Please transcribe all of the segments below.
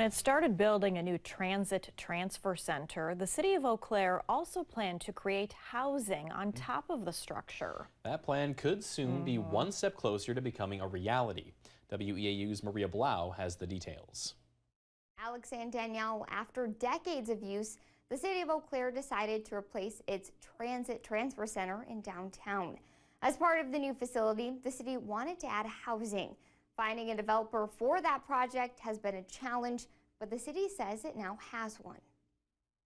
It started building a new transit transfer center. The city of Eau Claire also planned to create housing on top of the structure. That plan could soon be one step closer to becoming a reality. WEAU's Maria Blau has the details. Alex and Danielle, after decades of use, the city of Eau Claire decided to replace its transit transfer center in downtown. As part of the new facility, the city wanted to add housing. Finding a developer for that project has been a challenge, but the city says it now has one.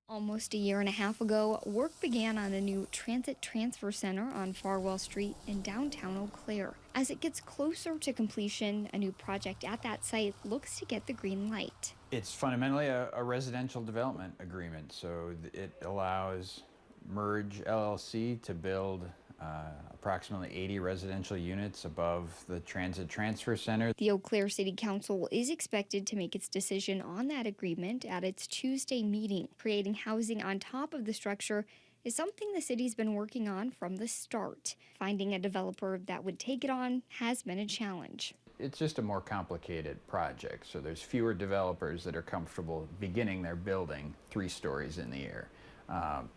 Almost a year and a half ago, work began on a new transit transfer center on Farwell Street in downtown Eau Claire. As it gets closer to completion, a new project at that site looks to get the green light. It's fundamentally a residential development agreement, so it allows Merge LLC to build approximately 80 residential units above the transit transfer center. The Eau Claire City Council is expected to make its decision on that agreement at its Tuesday meeting. Creating housing on top of the structure is something the city's been working on from the start. Finding a developer that would take it on has been a challenge. It's just a more complicated project, so there's fewer developers that are comfortable beginning their building 3 stories in the air.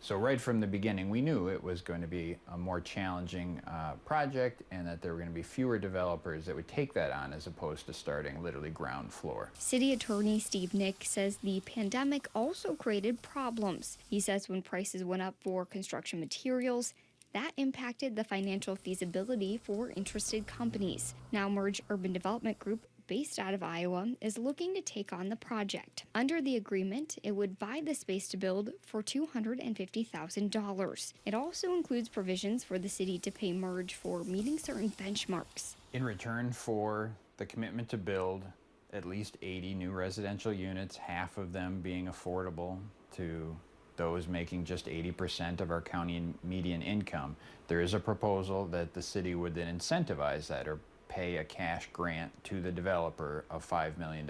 So right from the beginning, we knew it was going to be a more challenging project and that there were going to be fewer developers that would take that on as opposed to starting literally ground floor. City Attorney Steve Nick says the pandemic also created problems. He says when prices went up for construction materials, that impacted the financial feasibility for interested companies. Now Merge Urban Development Group, based out of Iowa, is looking to take on the project. Under the agreement, it would buy the space to build for $250,000. It also includes provisions for the city to pay Merge for meeting certain benchmarks. In return for the commitment to build at least 80 new residential units, half of them being affordable to those making just 80% of our county median income, there is a proposal that the city would then incentivize that or pay a cash grant to the developer of $5 million.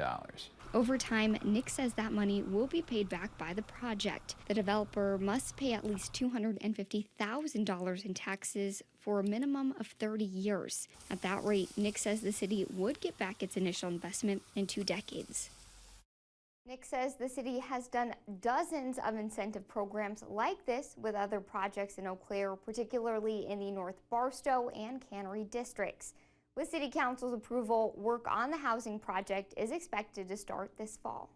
Over time, Nick says that money will be paid back by the project. The developer must pay at least $250,000 in taxes for a minimum of 30 years. At that rate, Nick says the city would get back its initial investment in 2 decades. Nick says the city has done dozens of incentive programs like this with other projects in Eau Claire, particularly in the North Barstow and Cannery districts. With City Council's approval, work on the housing project is expected to start this fall.